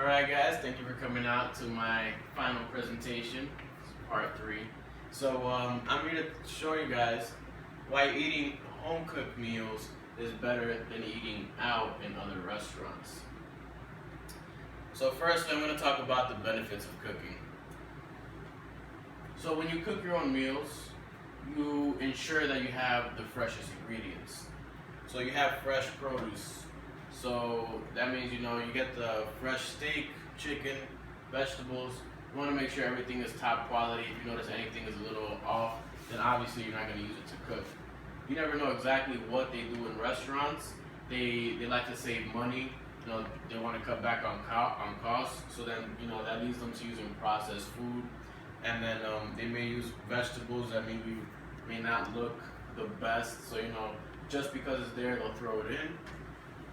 Alright guys, thank you for coming out to my final presentation, part 3. So I'm here to show you guys why eating home-cooked meals is better than eating out in other restaurants. So first I'm going to talk about the benefits of cooking. So when you cook your own meals, you ensure that you have the freshest ingredients. So you have fresh produce. So that means, you get the fresh steak, chicken, vegetables. You want to make sure everything is top quality. If you notice anything is a little off, then obviously you're not going to use it to cook. You never know exactly what they do in restaurants. They like to save money. They want to cut back on costs. So then, that leads them to using processed food. And then they may use vegetables that maybe may not look the best. So, just because it's there, they'll throw it in.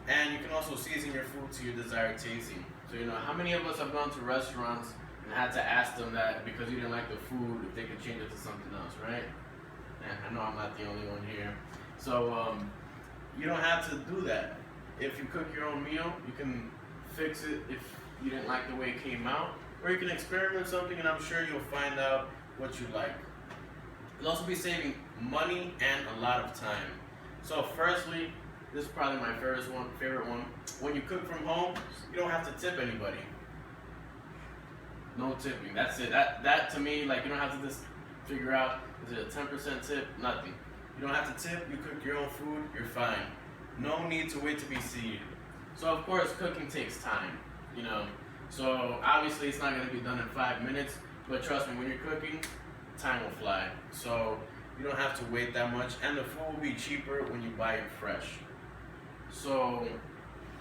And you can also season your food to your desired tasting. So, how many of us have gone to restaurants and had to ask them that because you didn't like the food, if they could change it to something else, right? I know I'm not the only one here. So, you don't have to do that. If you cook your own meal, you can fix it if you didn't like the way it came out. Or you can experiment something and I'm sure you'll find out what you like. You'll also be saving money and a lot of time. So firstly, this is probably my favorite one. When you cook from home, you don't have to tip anybody. No tipping. That's it. That to me, you don't have to just figure out, is it a 10% tip? Nothing. You don't have to tip. You cook your own food. You're fine. No need to wait to be seated. So of course, cooking takes time. So obviously it's not going to be done in 5 minutes. But trust me, when you're cooking, time will fly. So you don't have to wait that much, and the food will be cheaper when you buy it fresh. So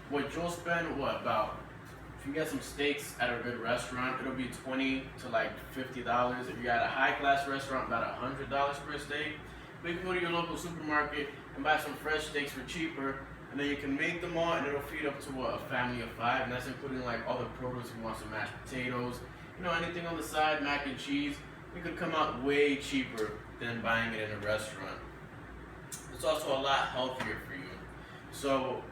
what you'll spend, if you get some steaks at a good restaurant, it'll be $20 to $50. If you're at a high-class restaurant, about $100 per steak. But you can go to your local supermarket and buy some fresh steaks for cheaper, and then you can make them all, and it'll feed up to a family of 5, and that's including all the produce. If you want some mashed potatoes, anything on the side, mac and cheese, it could come out way cheaper than buying it in a restaurant. It's also a lot healthier for you. So,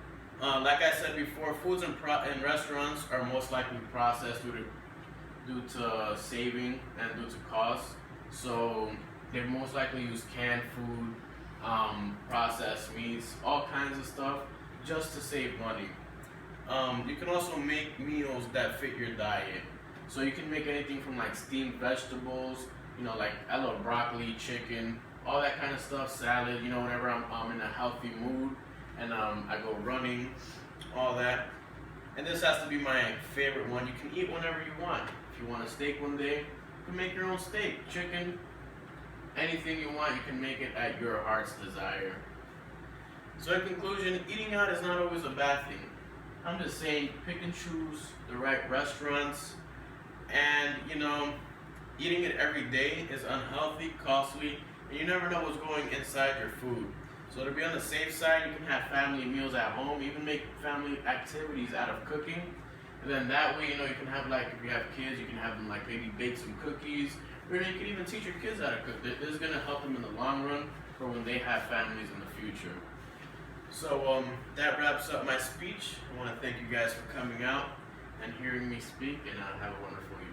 like I said before, foods in restaurants are most likely processed due to saving and due to cost. So they most likely use canned food, processed meats, all kinds of stuff just to save money. You can also make meals that fit your diet. So you can make anything from steamed vegetables, I love broccoli, chicken, all that kind of stuff, salad, whenever I'm in a healthy mood and I go running, all that. And this has to be my favorite one. You can eat whenever you want. If you want a steak one day, you can make your own steak, chicken, anything you want, you can make it at your heart's desire. So in conclusion, eating out is not always a bad thing. I'm just saying, pick and choose the right restaurants, and eating it every day is unhealthy, costly, and you never know what's going inside your food. So to be on the safe side, you can have family meals at home, even make family activities out of cooking. And then that way, you can have if you have kids, you can have them maybe bake some cookies, or you can even teach your kids how to cook. This is going to help them in the long run for when they have families in the future. So that wraps up my speech. I want to thank you guys for coming out and hearing me speak, and have a wonderful evening.